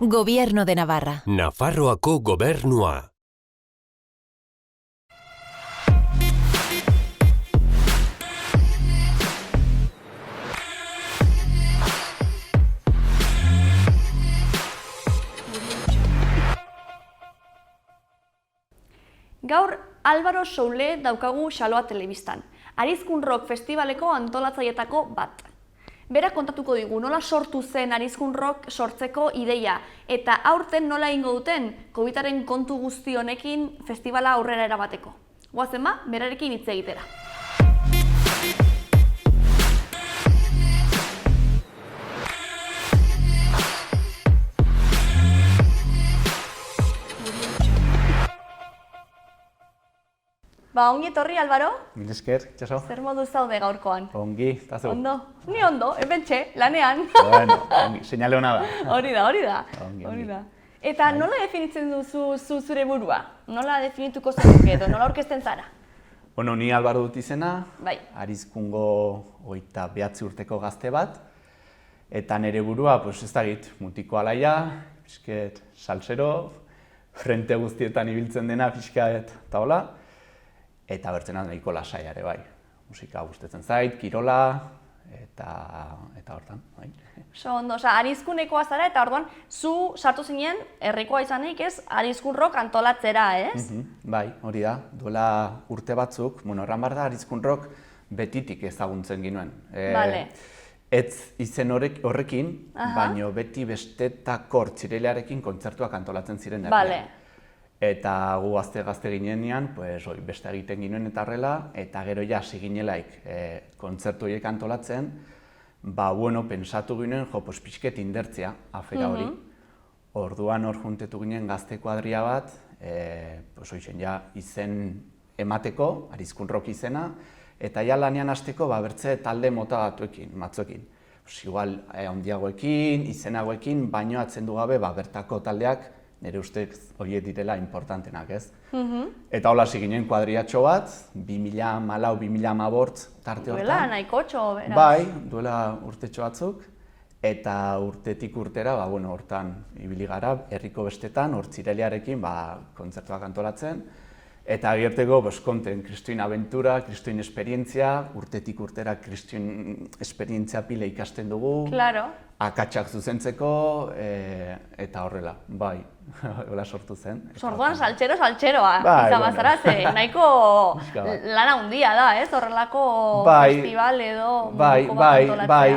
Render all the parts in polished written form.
Gobierno de Navarra. Nafarroako gobernua. Gaur Álvaro Soule daukagu Xaloa telebistan, Arizkun Rock Festivaleko antolatzailetako bat. Berak kontatuko digu nola sortu zen Arizkun Rock sortzeko ideia eta aurten nola egingo duten COVIDaren kontu guzti honekin festivala aurrera erabateko. Goazen ba, berarekin hitz egitera. Ba, ongi etorri, Álvaro? Mil esker, itxaso. Zer modu zaude gaurkoan? Ongi, eta zu? Ondo? Ni ondo, hementxe, lanean. Bueno, ongi, seinale hona da. Hori da. Ongi. Hori da. Eta nola definitzen duzu zure burua? Nola definituko zenuke edo, nola aurkezten zara? Bueno, ni Álvaro dut izena, Bai. Arizkungo 29 urteko gazte bat, eta nire burua, pues ez dakit, mutiko alaia, pixket salsero, frente guztietan ibiltzen dena pixkat eta hola, eta bertzena nahiko lasaia ere bai. Musika gustatzen zait, kirola, eta hortan, bai. Oso ondo, Arizkunekoa zara eta orduan zu sartu zinen herrikoa izanik ez Arizkun Rock antolatzera, ez? Bai, hori da. Duela urte batzuk, erran behar da Arizkun Rock betitik ezaguntzen ginuen. Bale. Ez izen horrekin, baino beti bestetako txirelearekin kontzertuak antolatzen ziren herrian. Bale. Eta gu gazte ginenean, beste egiten ginuen eta horrela, eta gero ja hasi ginelaik kontzertu horiek antolatzen, pensatu ginen, pixket indertzea, afera hori. Orduan hor juntetu ginen gazte kuadria bat, izen emateko, Arizkun Rock izena, eta ja lanean hasteko bertze talde mota batzuekin. Igual handiagoekin, izenagoekin, baino atzendu gabe bertako taldeak, nire ustez horiek direla importantenak, ez? Eta hola hasi ginen kuadriatxo bat, 2014-2015 tarte hortan. Duela nahikotxo, beraz. Bai, duela urtetxo batzuk, eta urtetik urtera, hortan ibili gara, herriko bestetan, hor txirelearekin kontzertuak antolatzen, eta gerteko, konten, Kristuin abentura, Kristuin esperientzia, urtetik urtera Kristuin esperientzia pile ikasten dugu. Claro. Akatsak zuzentzeko, eta horrela, bai, hola sortu zen. Orduan saltxeroa, izan bazara, nahiko lana handia da, ez? Horrelako festival edo munduko bat antolatzea. Bai,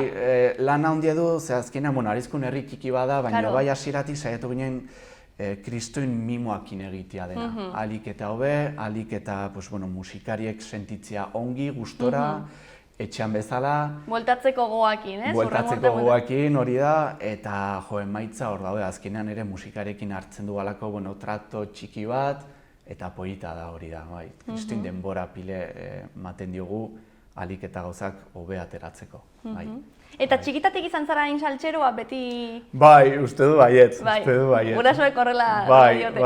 lana handia du, ze azkenean, Arizkun herri txiki bada, baina bai hasieratik saiatu ginen Kristuin mimoakin egitea dena. Alik eta hobe, alik eta musikariek sentitzea ongi, gustora, etxean bezala. Bueltatzeko goakin, ez? Bueltatzeko goakin hori da, eta emaitza hor daude, azkenean ere musikarekin hartzen du alako trato txiki bat, eta polita da hori da, bai. Kristuin denbora pile ematen diogu, alik eta gauzak hobe ateratzeko, bai. Eta txikitatik izan zara hain saltxeroa beti... Bai, uste du baietz, uste du baietz. Gurasoek horrela diote.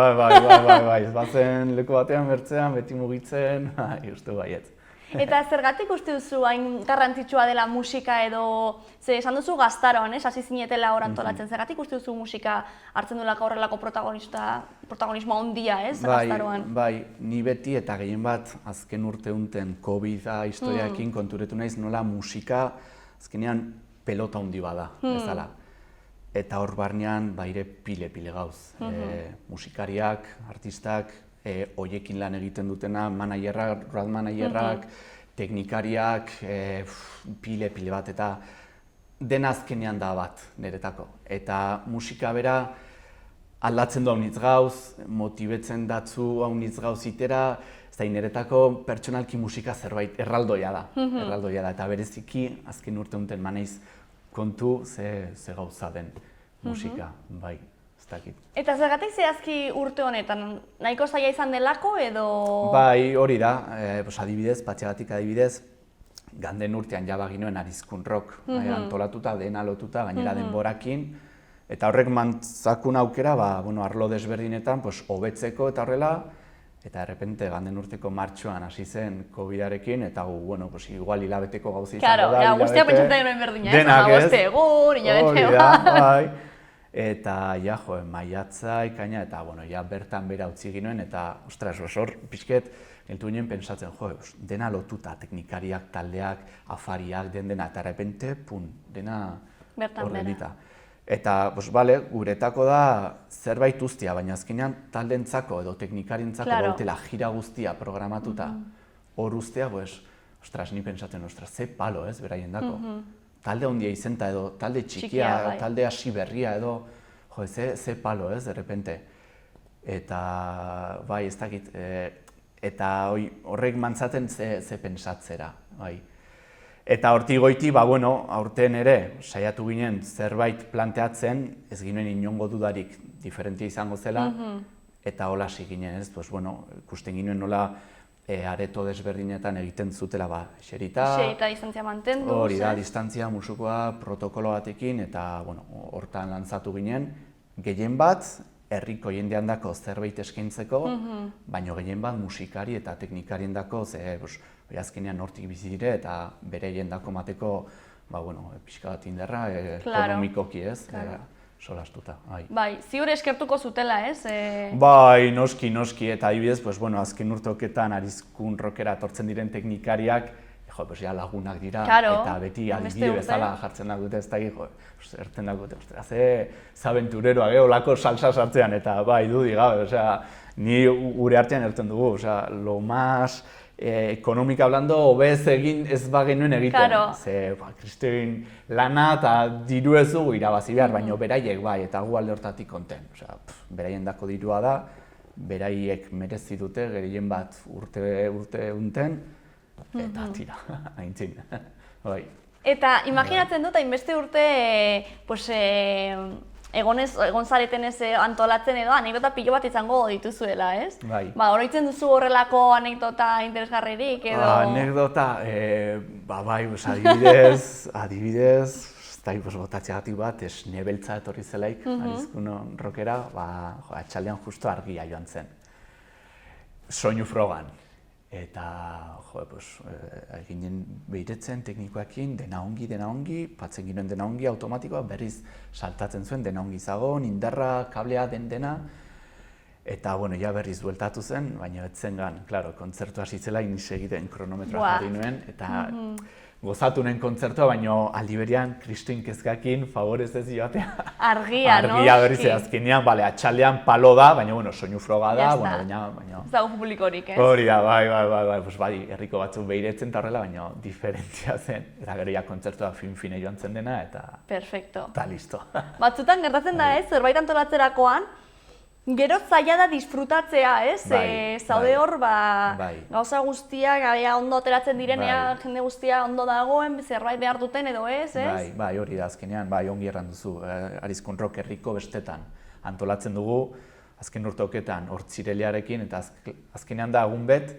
Bai, ez batzen leku batean bertzean, beti mugitzen, uste du baietz. Eta zergatik uste duzu hain garrantzitsua dela musika edo... Ze esan duzu gaztaroan, hasi zinetela hor antolatzen, zergatik uste duzu musika hartzen duelako horrelako protagonismo handia, ez, gaztaroan? Bai, ni beti eta gehien bat azken urte unten COVID-a historiaekin konturetu naiz nola musika azkenean pelota handi bada, bezala. Eta hor barnean ere pile gauz. Musikariak, artistak, hoiekin lan egiten dutena, managerrak, road managerrak, teknikariak, pile bat, eta dena azkenean da bat niretako. Eta musika bera aldatzen du haunitz gauz, motibetzen datzu haunitz gauz itera, eta niretako pertsonalki musika zerbait erraldoia da, eta bereziki azken urte unten maneiz kontu ze gauza den musika, bai. Eta zergatik zehazki urte honetan, nahiko zaila izan delako edo... Bai, hori da, adibidez, patxagatik adibidez, ganden urtean jaba ginoen Arizkun Rock antolatuta, dena lotuta, gainera denborakin, eta horrek mantzakun aukera, arlo desberdinetan, hobetzeko eta horrela, Eta errepente, ganden urteko martxoan hasi zen COVID-arekin, eta bueno, pues, igual hilabeteko gauza Claro, izango da. guztia pentsatzen genuen berdina, Denak ez. Boste egun, hilabete Hori da, bat. bai. Eta, ja, maiatza, ikaina, eta, bueno, ja, bertan bera utzi ginoen, eta, ostras, hor, pixket, geltu ginen pentsatzen, dena lotuta, teknikariak, taldeak, afariak, dena, eta errepente, dena Bertan hor bera. geldita. Eta, bale, guretako da zerbait guztia, baina azkenean taldeentzako edo teknikarintzako bautela jira guztia programatuta hor ustea, ostras, ni pentsatzen, ostras, ze palo, ez, beraien dako. Talde handia izenta edo, talde txikia, talde hasi berria edo, ze palo, ez, derrepente. Eta, bai, ez dakit, eta horrek mantzaten ze pentsatzera, bai. Eta hortik goiti, aurten ere, saiatu ginen zerbait planteatzen, ez ginen inongo dudarik diferentia izango zela, eta hola hasi ginen, ez, ikusten ginen nola areto desberdinetan egiten zutela, xerita, distantzia mantendu, hori da, distantzia, musukoa, protokolo batekin, eta, hortan lantzatu ginen, gehien bat, herriko jendean dako zerbait eskaintzeko, baina gehien bat musikari eta teknikarien dako, azkenean hortik bizi dire eta bere jendako mateko, pixka bat inderra, ekonomikoki ez, solastuta. Bai, ziur eskertuko zutela, ez? Bai, noski, eta adibidez, azken urteoketan Arizkun rockera etortzen diren teknikariak, lagunak dira, eta beti adibide bezala jartzen dagute, ez da, erten dagute, ze aventureroa, olako salsa sartzean, eta bai, dudik gabe, ni gure artean erten dugu, lo más ekonomika hablando, hobez egin ez bagenuen egiten. Ze, kristoin lana eta diru ez dugu irabazi behar, baina beraiek bai, eta gu alde hortatik konten. Beraien dako dirua da, beraiek merezi dute, gehien bat urte unten, eta tira, haintzin. Eta imaginatzen dut, hainbeste urte, egon zareten ez antolatzen edo, anekdota pilo bat izango dituzuela, ez? Bai. Oroitzen duzu horrelako anekdota interesgarririk edo... Anekdota, bai, adibidez, botatxeagatik bat, nebeltza etorri zelaik, Arizkun rockera, atxaldean justo argia joan zen. Soinu frogan. Eta, eginen behiretzen teknikoekin, dena ongi, patzen ginen dena ongi, automatikoa berriz saltatzen zuen, dena ongi zagon, indarra, kablea dena. Eta, ja berriz bueltatu zen, baina etzen gan, kontzertu hasi zela, iniz egiten kronometroa jarri nuen, eta gozatu nuen kontzertua, baina aldi berean, kristoin kezkakin, favorez ez joatea. Argia, Argia berriz azkenean, atxaldean palo da, baina soinu froga da, baina... Ez dago publikorik, ez? Hori da, bai, herriko batzuk behiretzen eta horrela, baina diferentzia zen. Eta gero ja kontzertua fin-fine joan zen dena, eta... Perfecto. Eta listo. Batzutan gertatzen da, ez? Zerbait antolatzerakoan, gero zaila da disfrutatzea, ez? Zaude hor, gauza guztiak ondo ateratzen direnean, jende guztia ondo dagoen, zerbait behar duten edo ez, ez? Bai, hori da, azkenean, ongi erran duzu. Arizkun rock herriko bestetan antolatzen dugu, azken urteoketan hortzirelearekin, eta azkenean da egun bet,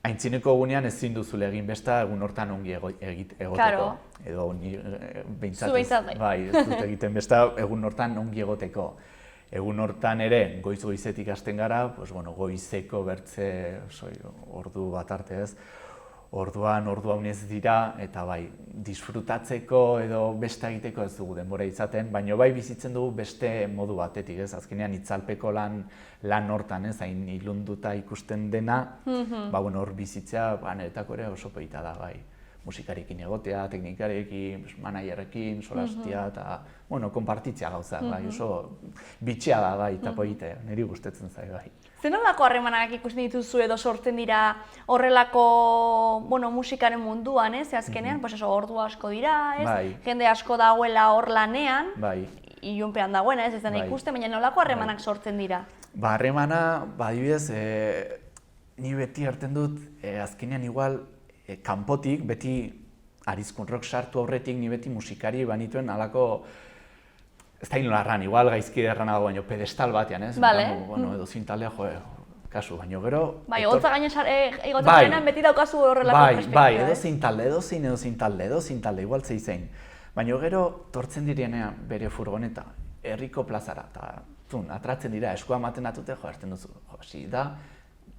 aintzineko egunean ezin duzule egin besta egun hortan ongi egoteko. Edo behintzat, bai, ez dut egiten besta egun hortan ongi egoteko. Egun hortan ere, goiz-goizetik hasten gara, goizeko bertze ordu bat arte ez, orduan ez dira, eta bai, disfrutatzeko edo beste egiteko ez dugu denbora izaten, baina bai bizitzen dugu beste modu batetik ez, azkenean itzalpeko lan hortan ez, hain ilunduta ikusten dena, hor bizitzea, niretako ere oso polita da, bai. Musikarekin egotea, teknikarekin, managerrekin, solastia eta, konpartitzea gauzak, oso bitxea da, bai, eta polite, niri gustatzen zai, bai. Zer nolako harremanak ikusten dituzu edo sortzen dira horrelako musikaren munduan, ez? Azkenean, ordu asko dira, ez? Jende asko dagoela hor lanean, ilunpean dagoena, ez dena ikusten, baina nolako harremanak sortzen dira? Harremana, adibidez, ni beti hartzen dut, azkenean igual, kanpotik, beti Arizkun rock sartu aurretik, ni beti musikari banituen alako, ez da inola erran, igual gaizki erran dago, baina pedestal batean, ez? Edo zintaldea, kasu, baina gero... Bai, holtza gainen egotzen denean beti daukazu horrelako perspektiba. Bai, edo zintalde, igual zeizein. Baina gero, tortzen direnean bere furgoneta, herriko plazara, eta atratzen dira, eskua ematen atute, hartzen duzu, da,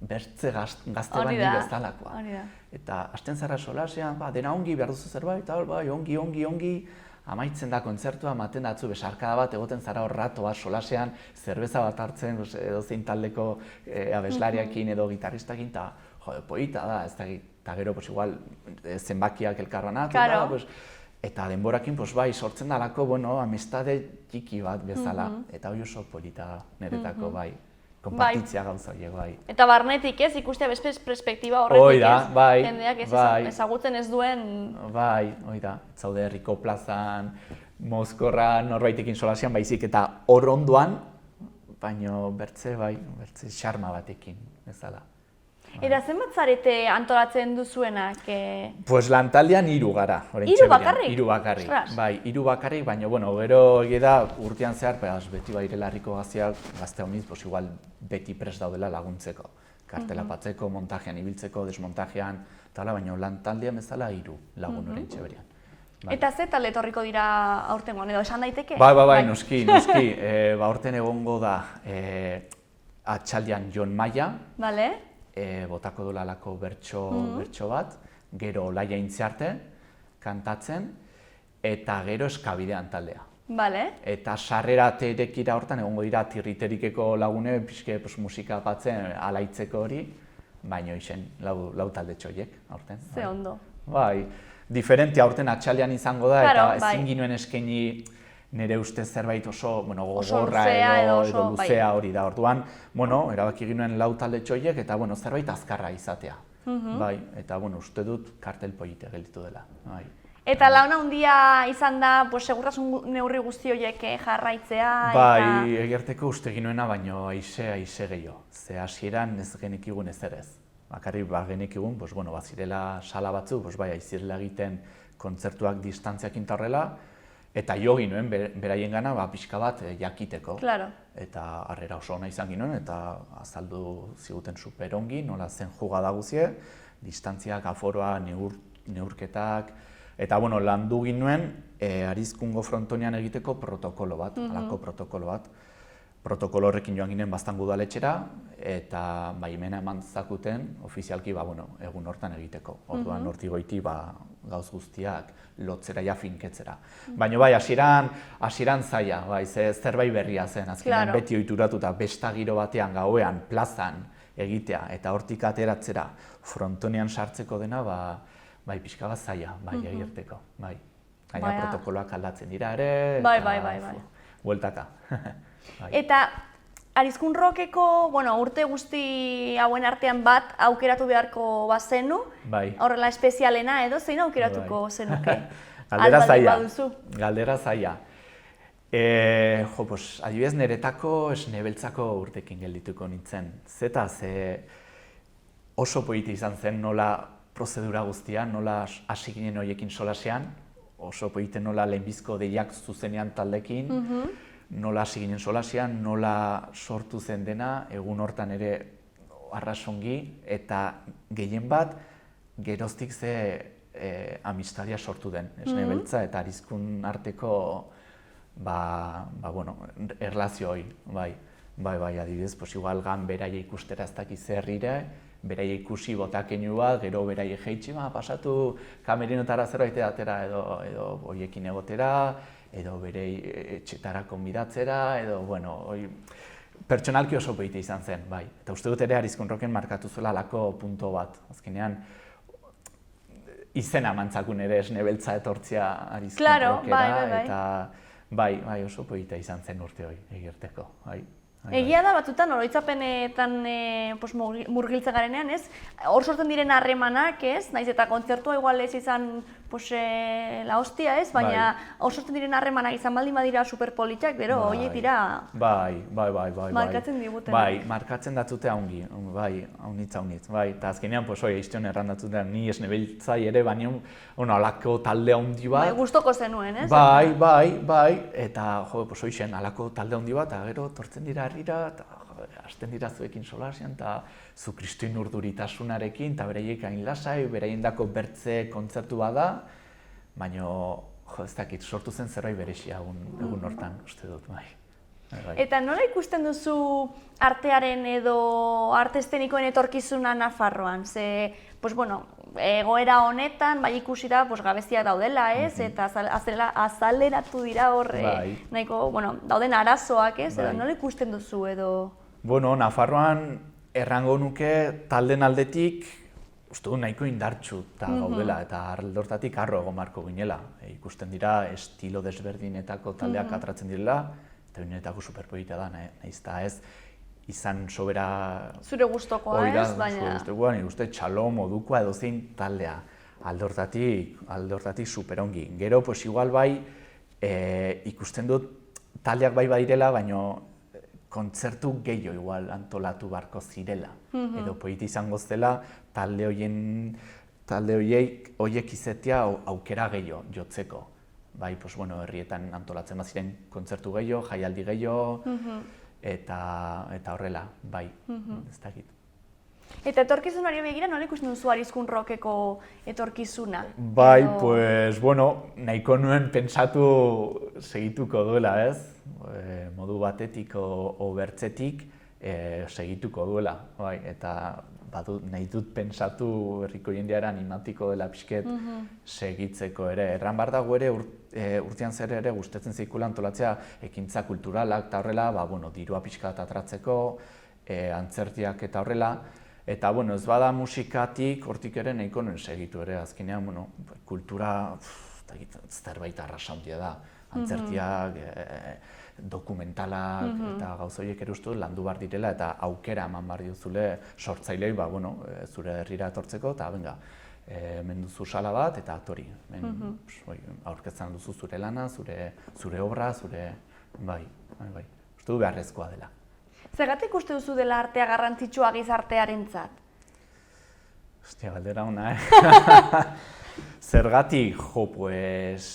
bertze gazte Hori bani da, bezalakoa. hori da. Eta hasten zara solasean, dena ongi, behar duzu zerbait, bai, ongi, amaitzen da kontzertua, ematen datzu besarkada bat, egoten zara hor rato bat solasean, zerbeza bat hartzen, edozein taldeko abeslariakin edo gitarristakin, eta polita da, ez da, eta gero, igual, zenbakiak elkarbanatu, eta denborakin, bai, sortzen dalako, amistade txiki bat bezala, eta hori oso polita da, niretako, bai, konpartitzea gauza horiek, bai. Eta barnetik ez, ikustea beste perspektiba horretik ez, bai, jendeak ezagutzen ez duen... Bai, hori da, zaude herriko plazan, mozkorra norbaitekin solasean, baizik, eta hor ondoan, baino bertze xarma batekin, bezala. Eta zenbat zarete antolatzen duzuenak? Pues lantaldean 3 gara, oraintxe Hiru bakarrik? 3 bakarrik, bai, 3 bakarrik, baina, gero egia da urtean zehar, beti bairela herriko gazte honiz, igual beti prest daudela laguntzeko. Kartela patzeko, montajean ibiltzeko, desmontajean, baina lantaldean bezala 3 lagun oraintxe berian. Eta ze talde etorriko dira aurtengoan, edo esan daiteke? Bai, noski. Aurten egongo da atxaldean Jon Maia, botako dolalako bertso bat, gero Olaia Intziarte kantatzen, eta gero Eskabidean taldea. Eta sarrera terekira hortan egongo dira tirriterikeko lagune, pixke musika batzen alaitzeko hori, baina isen lau talde txoiek aurten. Ze ondo. Bai, diferentia aurten atxalean izango da, eta ezin ginuen eskaini nire ustez zerbait oso gogorra edo luzea hori da. Orduan, erabaki ginuen 4 talde txoiek, eta zerbait azkarra izatea. Bai, eta uste dut kartel polite gelditu dela. Eta lan handia izan da, segurtasun neurri guzti horiek jarraitzea? Bai, egerteko uste ginuena, baino aize gehiago. Ze hasieran ez genekigun ezer ez. Bakarrik genekigun, bazirela sala batzu, aizirela egiten kontzertuak distantziakin eta horrela, eta jo ginuen beraien gana pixka bat jakiteko. Eta harrera oso ona izan ginuen, eta azaldu ziguten super ongi, nola zen jugada guzie, distantziak, aforoa, neurketak, eta landu ginuen Arizkungo frontonean egiteko protokolo bat, halako protokolo bat. Protokolo horrekin joan ginen Baztango udaletxera, eta baimena eman zakuten ofizialki egun hortan egiteko. Orduan hortik goiti gauz guztiak lotzera ja finketzera. Baina bai, hasieran zaila, zerbait berria zen, azkenean beti ohituratuta besta giro batean gauean, plazan egitea, eta hortik ateratzera frontonean sartzeko dena, bai pixka bat zaila, bai egirteko, bai. Gaina protokoloak aldatzen dira ere, eta bueltaka. Eta Arizkun Rockeko urte guzti hauen artean bat aukeratu beharko bazenu, horrela espezialena edo zein aukeratuko zenuke? Galdera zaila. Adibidez niretako esnebeltzako urtekin geldituko nintzen. Zeta, oso polita izan zen nola prozedura guztia, nola hasi ginen horiekin solasean, oso polita nola lehenbizko deiak zuzenean taldekin, nola hasi ginen solasean, nola sortu zen dena, egun hortan ere arrasongi, eta gehien bat geroztik ze amistadia sortu den, esnebeltza eta Arizkun arteko erlazio hori, bai, adibidez, igual gan beraia ikustera ez dakiz herrire, beraia ikusi botakeinu bat, gero beraia jeitsi, pasatu kamerinotara zerbait edatera edo horiekin egotera, edo bere etxetara konbidatzera, edo, pertsonalki oso polita izan zen, bai. Eta uste dut ere Arizkun Rocken markatu zuela halako punto bat. Azkenean, izena mantzakun ere esnebeltza etortzia Arizkun Rockera, eta bai, oso polita izan zen urte hori egirteko, bai. Egia da batzutan oroitzapenetan murgiltzen garenean, ez? Hor sortzen diren harremanak, ez? Naiz eta kontzertua igual ez izan la hostia, ez? Baina hor sortzen diren harremanak izan baldin badira superpolitak, gero horiek dira... Bai. Markatzen diguten. Bai, markatzen datzute haungi, bai, haunitz, bai. Eta azkenean, iztion errandatzuten ni esnebeltzai ere, baina alako talde handi bat. Bai, gustoko zenuen, ez? Bai, eta hoixen, alako talde handi bat, eta gero tortzen dira herrira, eta hasten dira zuekin solasean, eta zu kristuin urduritasunarekin, eta bereiek hain lasai, bereiendako bertze kontzertu bada, baina ez dakit, sortu zen zerbait berezia egun hortan, uste dut, bai. Eta nola ikusten duzu artearen edo arte eszenikoen etorkizuna Nafarroan? Ze, pues bueno, egoera honetan, bai ikusi da, pues gabeziak daudela, ez? Eta azaleratu dira hor, nahiko, bueno, dauden arazoak, ez? Edo nola ikusten duzu edo? Bueno, Nafarroan errango nuke talden aldetik, uste du nahiko indartsu gaudela eta alde hortatik harro egon marko ginela. Ikusten dira estilo desberdinetako taldeak atratzen direla, eta binetako superpolita da, nahiz eta ez izan sobera... Zure gustokoa ez, baina... Zure gustokoa, nire uste txalo modukoa edozein taldea. Alde hortatik superongi. Gero, pues igual bai, ikusten dut taldeak bai badirela, baina kontzertu gehiago igual antolatu barko zirela. Edo politi izango zela talde horiek izetea aukera gehiago jotzeko. Bai, pues bueno, herrietan antolatzen baziren kontzertu gehiago, jaialdi gehiago, eta horrela, bai, ez dakit. Eta etorkizunari begira, nola ikusten duzu Arizkun Rockeko etorkizuna? Bai, pues, bueno, nahiko nuen pentsatu segituko duela, ez? Modu batetik o bertzetik segituko duela, bai, eta nahi dut pentsatu herriko jendeara animatiko dela pixket segitzeko ere. Erran behar dago ere urtean zer ere gustatzen zeikula antolatzea ekintza kulturalak eta horrela, dirua pixkat atratzeko, antzertiak eta horrela. Eta, ez bada musikatik, hortik ere nahiko nuen segitu ere, azkenean, kultura zerbait arrasa handia da. Antzertiak, dokumentalak eta gauza horiek ere uste landu behar direla eta aukera eman behar diozule sortzailei zure herrira etortzeko eta hemen duzu sala bat eta atori. Aurkezten duzu zure lana, zure obra, bai. Uste du beharrezkoa dela. Zergatik uste duzu dela artea garrantzitsua gizartearentzat? Ostia, galdera ona, Zergatik, pues,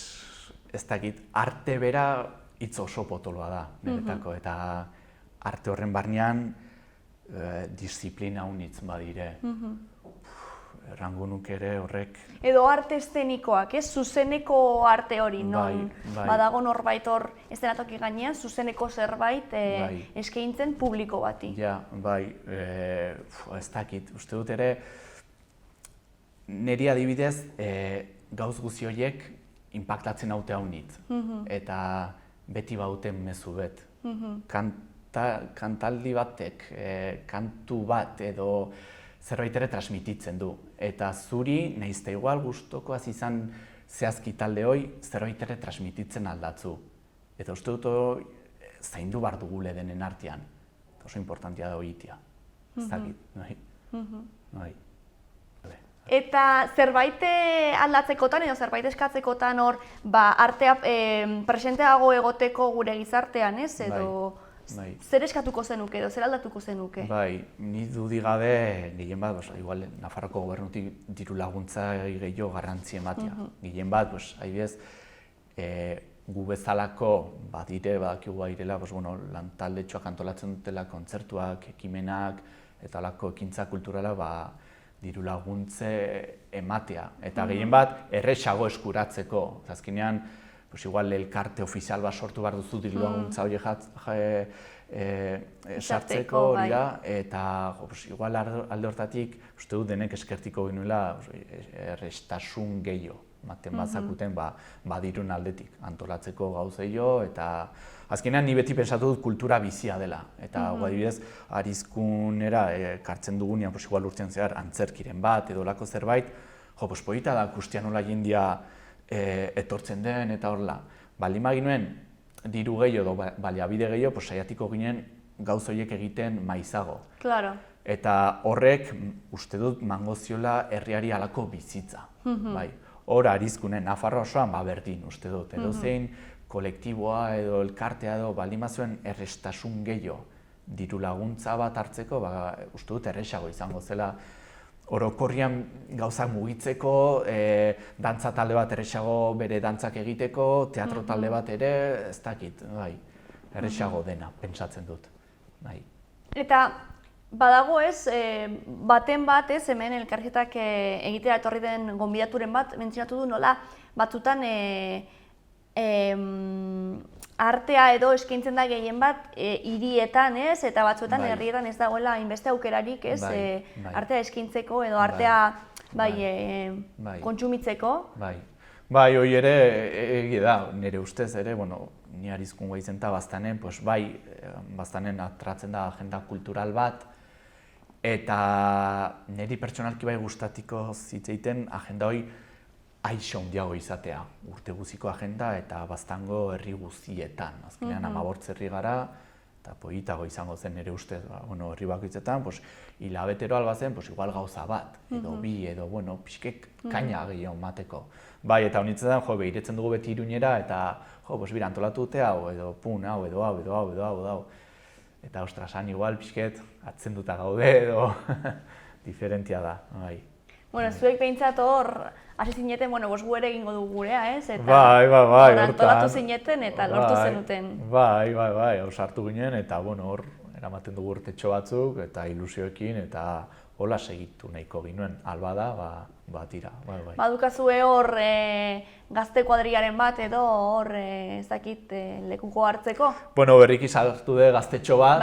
ez dakit, arte bera hitz oso potoloa da, niretako, eta arte horren barnean disiplina unitz badire. Errango nuke ere horrek... Edo arte eszenikoak, ez? Zuzeneko arte hori, non badago norbait hor eszenatoki gainean, zuzeneko zerbait eskaintzen publiko bati. Ja, bai, ez dakit, uste dut ere, niri adibidez, gauz guzi horiek inpaktatzen haute haunit, eta beti bauten mezu bet. Kantaldi batek, kantu bat edo zerbait ere transmititzen du. Eta zuri, nahizte igual gustokoaz izan zehazki talde hoi, zerbait ere transmititzen aldatzu. Eta uste dut zaindu behar dugule denen artean. Oso importantia da hoitia. Ez dakit, Eta zerbait aldatzekotan edo zerbait eskatzekotan hor, artea presenteago egoteko gure gizartean, ez? Edo zer eskatuko zenuke edo zer aldatuko zenuke? Bai, ni dudi gabe gehien bat, igual Nafarroko gobernutik diru laguntza gehiago garrantzi ematea. Gehien bat, adibidez, gu bezalako badire, badakigu badirela, lan taldetxoak antolatzen dutela kontzertuak, ekimenak eta halako ekintza kulturala diru laguntze ematea. Eta gehien bat, erresago eskuratzeko. Azkenean, igual elkarte ofizial bat sortu behar duzu diru laguntza hori sartzeko hori da, eta igual alde hortatik uste dut denek eskertiko genuela errestasun gehiago. Maten bazakuten badirun aldetik antolatzeko gauzeio, eta azkenean ni beti pensatu dut kultura bizia dela. Eta adibidez, Arizkunera kartzen dugunean, igual urtean zehar antzerkiren bat edo lako zerbait, polita da ikustea nola jendia etortzen den eta horrela. Baldin baginuen diru gehiago edo baliabide gehiago, saiatiko ginen gauza horiek egiten maizago. Eta horrek uste dut mango ziola herriari halako bizitza. Hor Arizkunen, Nafarroa osoan berdin uste dut. Edo zein kolektiboa edo elkartea edo baldin bazuen errestasun gehiago diru laguntza bat hartzeko, uste dut erresago izango zela. Orokorrian gauzak mugitzeko, dantza talde bat erresago bere dantzak egiteko, teatro talde bat ere, ez dakit, erresago dena, pentsatzen dut. Eta badago ez, baten bat ez, hemen elkarrizketak egitera etorri den gonbidaturen bat, mentzionatu du nola batzutan artea edo eskaintzen da gehien bat hirietan, ez? Eta batzuetan Bai. herrietan ez dagoela hainbeste aukerarik, ez? Bai. Artea eskaintzeko edo artea Bai. kontsumitzeko. Bai, hori ere, egia da, nire ustez ere, bueno, ni Arizkungoa izen eta baztanen, pues bai, baztanen atratzen da agenda kultural bat, eta niri pertsonalki bai gustatiko zitzeiten agenda hori aixo handiago izatea, urte guziko agenda eta baztango herri guztietan. Azkenean 15 herri gara, eta politago izango zen nire ustez, bueno, herri bakoitzetan, pues, hilabetero albazen, pues, igual gauza bat, edo bi, edo, bueno, pixkek kaina gehiago mateko. Bai, eta honitzen da, jo, behiretzen dugu beti Iruñera, eta, jo, pues, bira, antolatu dute hau, edo pun, hau, edo hau, edo hau, edo hau, edo hau. Eta, ostrasan, igual, pixket, atzenduta gaude, edo, diferentia da, bai. Bueno, zuek behintzat hor, hasi zineten, bueno, gu ere egingo dugu gurea, ez? Eta Bai, hor antolatu zineten eta lortu zenuten. Bai, hor sartu ginen, eta, bueno, hor, eramaten dugu urtetxo batzuk, eta ilusioekin, eta hola segitu nahiko ginuen, alba da, tira, bai. Badukazue hor gazte kuadriaren bat edo hor, ez dakit, lekuko hartzeko? Bueno, berriki sartu de gaztetxo bat,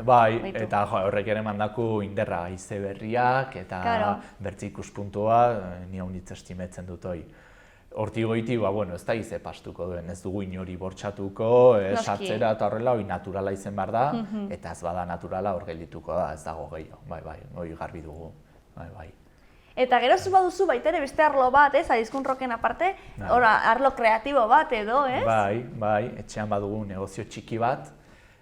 Bai, eta horrek ere mandaku inderra haize berriak, eta bertze ikuspuntua, ni haunitz estimetzen dut hoi. Hortik goiti, bueno, ez da ize pastuko duen, ez dugu inori bortxatuko, sartzera eta horrela, hori naturala izen behar da, eta ez bada naturala hor geldituko da, ez dago gehiago, bai, hori garbi dugu, bai. Eta gero zu baduzu baita ere beste arlo bat, ez, Arizkun Rocken aparte, hor arlo kreatibo bat edo, ez? Bai, etxean badugu negozio txiki bat,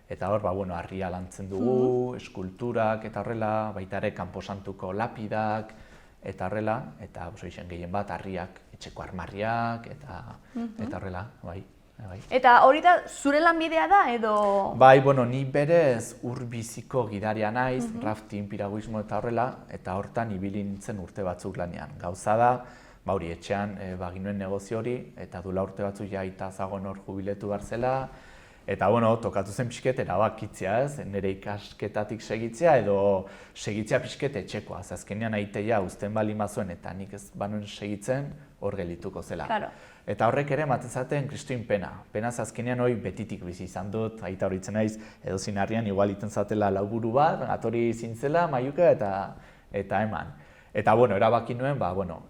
eta hor, bueno, harria lantzen dugu, eskulturak eta horrela, baita ere kanposantuko lapidak, eta horrela, eta izan gehien bat harriak, etxeko armarriak, eta horrela, bai. Eta hori da zure lanbidea da edo? Bai, bueno, ni berez urbiziko gidaria naiz, rafting, piraguismo eta horrela, eta hortan ibili nintzen urte batzuk lanean. Gauza da, hori etxean baginuen negozio hori, eta duela urte batzuk jaita zagon hor jubiletu behar zela, eta, bueno, tokatu zen pixket erabakitzea, ez, nire ikasketatik segitzea edo segitzea pixket etxekoa. Azkenean aiteia uzten bali mazuen eta nik ez banuen segitzen hor gelituko zela. Eta horrek ere ematen zaten kristuin pena. Penaz azkenean hori betitik bizi izan dut, aita horitzen naiz, edo zinarrian igual iten zatela lauburu bat, atori zintzela, maiuka eta eman. Eta, bueno, erabaki nuen,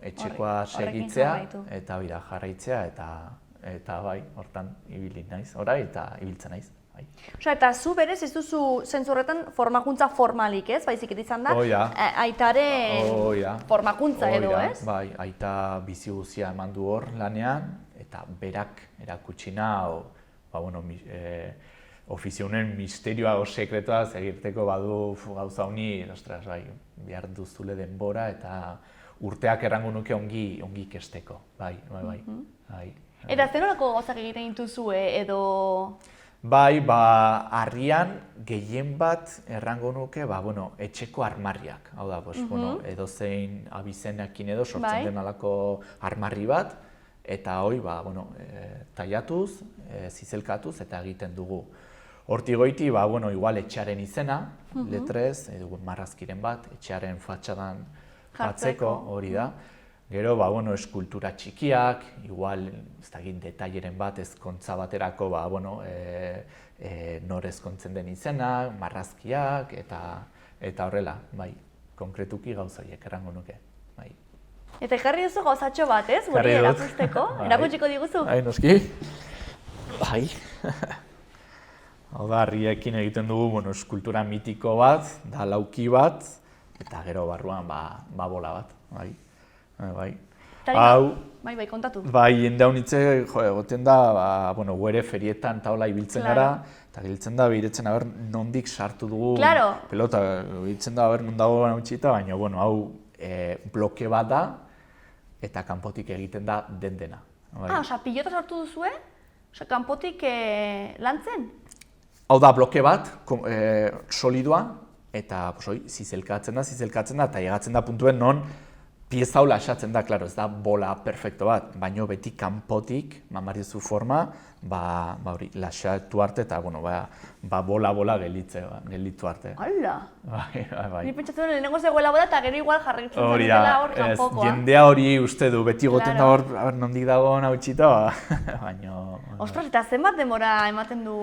etxekoa segitzea, eta jarraitzea, eta bai, hortan ibili naiz, orai, eta ibiltzen naiz. Osea, eta zu berez ez duzu zentzu horretan formakuntza formalik, ez? Baizik izan da, aitaren formakuntza edo, ez? Bai, aita bizi guzia eman du hor lanean, eta berak erakutsi nau, ofizio honen misterioa o sekretoa segirteko badu gauza honi, ostras, bai, behar duzule denbora eta urteak errango nuke ongi ikesteko, bai. Eta zer nolako gauzak egiten dituzue edo? Bai, harrian gehien bat errango nuke, etxeko armarriak. Hau da, edozein abizenekin edo sortzen den alako armarri bat, eta hoi, tailatuz, zizelkatuz eta egiten dugu. Hortik goiti, igual etxearen izena, letrez, edo marrazkiren bat, etxearen fatxadan jartzeko, hori da. Gero, eskultura txikiak, igual, ez da egin detaileren bat ezkontza baterako, nor ezkontzen den izena, marrazkiak, eta horrela, bai, konkretuki gauza horiek errango nuke, bai. Eta ekarri duzu gauzatxo bat, ez? Guri erakusteko, erakutsiko diguzu? Bai, noski. Bai. Hau da, harriekin egiten dugu, eskultura mitiko bat, da lauki bat, eta gero barruan, bola bat, bai. Bai, kontatu. Bai, jende honitze, egoten da, guere ferietan eta hola ibiltzen gara, eta giltzen da, behiretzen nondik sartu dugu pelota, giltzen da, non dago nautxita, baina, hau bloke bat da, eta kanpotik egiten da dena. Osa, pilota sartu duzue? Osa, kanpotik lantzen? Hau da, bloke bat, solidua, eta zizelkatzen da, eta egatzen da puntuen non pieza hola esatzen da, klaro, ez da bola perfecto bat, baino beti kanpotik, mamarizu forma, hori, lasatu arte eta, bola gelditu arte. Hala! Bai. Ni pentsatzen duen lehenengo zegoela bola eta gero igual jarritzen Hori zenutela da, hor kanpokoa. jendea hori uste du, beti goten da hor, nondik dagoen hau txita, baino... Ostras, eta zenbat demora ematen du...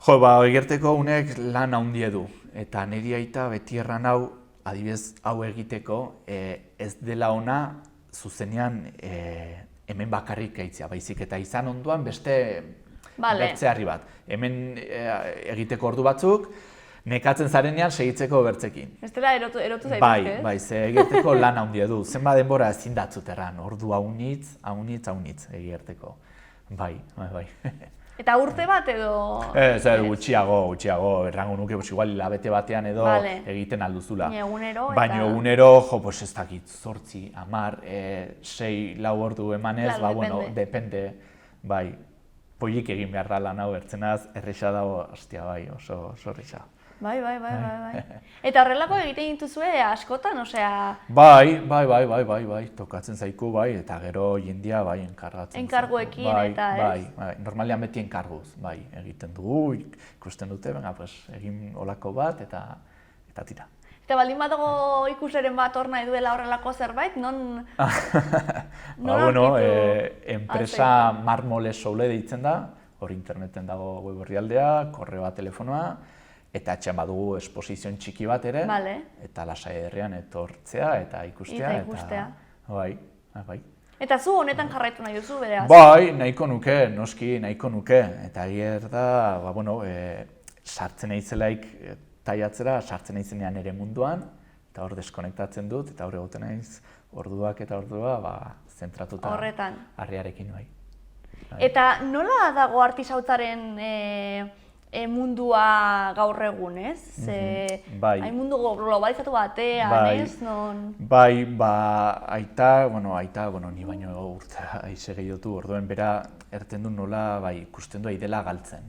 Jo, egerteko unek lan handia du, eta niri aita beti erran hau, adibidez hau egiteko, ez dela ona zuzenean hemen bakarrik eitzia, baizik eta izan onduan beste bertzeari bat. Hemen egiteko ordu batzuk, nekatzen zarenean segitzeko bertzekin. Ez dela erotu zaitezke, ez? Bai, ze egiteko lan handia du. Zenba denbora ezin datzut erran, ordu haunitz egiteko. Bai. Eta urte bat edo... Ez, gutxiago, errango nuke, igual hilabete batean edo egiten alduzula. Egunero eta... Baina egunero, ez dakit, 8, 10, 6, 4 ordu emanez, depende, bai, poilik egin behar da lan hau ertzenaz, erresa dago, ostia, bai, oso erresa. Bai. Eta horrelako egiten dituzue askotan, osea... Bai, tokatzen zaiku, bai, eta gero jendia, bai, enkargatzen. Enkarguekin eta ez? Bai, normalean beti enkarguz, bai, egiten dugu, ikusten dute, egin olako bat, eta tira. Eta baldin badago ikuseren bat hor nahi duela horrelako zerbait, non enpresa Marmole Soule deitzen da, hor interneten dago web orrialdea, korreoa, telefonoa, eta etxean badugu esposizion txiki bat ere, eta lasai ederrean etortzea eta ikustea. Bai. Eta zu honetan jarraitu nahi duzu, beraz? Bai, nahiko nuke, eta egier da, sartzen naizelaik taiatzera, sartzen naizenean ere munduan, eta hor deskonektatzen dut, eta hor egoten naiz orduak zentratuta harriarekin bai. Eta nola dago artisautzaren mundua gaur egun, ez? Hain mundu globalizatu batean, ez? Bai, aita, ni baino urte aize gehiotu, orduen bera erten du nola, ikusten du aidela galtzen.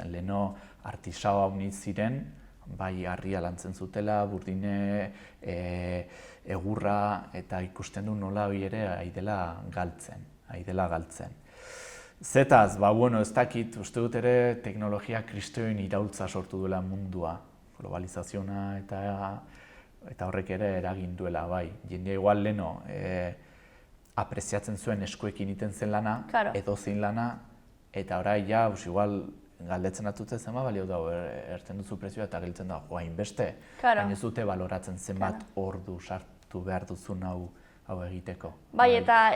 Leheno artisau hau ziren, bai harria lantzen zutela, burdine, egurra, eta ikusten du nola hori ere aidela galtzen. Zetaz, ez dakit, uste dut ere teknologia kristoen iraultza sortu duela mundua, globalizazioa eta horrek ere eragin duela, bai. Jendea igual leheno apreziatzen zuen eskuekin iten zen lana, edozein lana, eta orai igual galdetzen atutze zenba balio dago, erten duzu prezioa eta gelditzen dago, hainbeste, baina ez dute baloratzen zenbat ordu sartu behar duzun hau egiteko. Bai, eta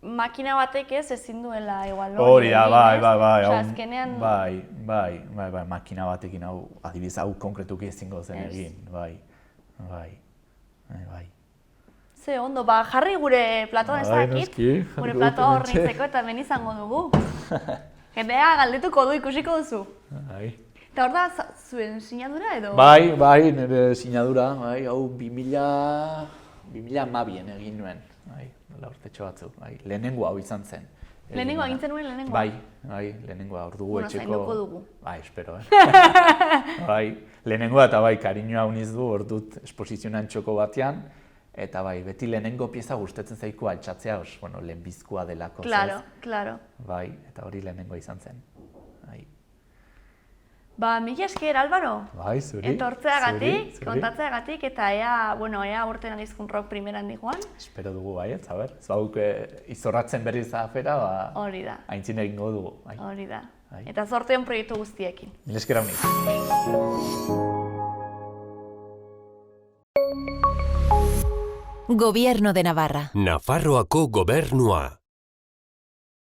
makina batek ezin duela igual hori da, bai, makina batekin hau, adibidez hau konkretuki ezingo zen egin, bai. Ze ondo, jarri gure platoan ez dakit, gure platoa hor nintzeko eta hemen izango dugu. Jendea galdetuko du, ikusiko duzu. Eta hor da zuen sinadura edo? Bai, nire sinadura, hau 2012an egin nuen. Urtetxo batzuk, lehenengo hau izan zen. Lehenengo agintzen nuen lehenengoa? Bai, lehenengoa, hor dugu etxeko... Zainduko dugu. Bai, espero, lehenengoa eta kariñoa uniz du, hor dut esposizionan txoko batean, eta beti lehenengo pieza gustatzen zaiko altxatzea, lehenbizkoa delako. Claro. Bai, eta hori lehenengoa izan zen. Mila esker, Álvaro. Bai, zuri. Etortzeagatik, kontatzeagatik, eta ea urten Arizkun Rock primeran digoan. Espero dugu, ez bauk izorratzen berriz afera, hori da. Aintzin egingo dugu. Hori da. Eta zorteon proiektu guztiekin. Mila esker haunik. Gobierno de Navarra. Nafarroako gobernua.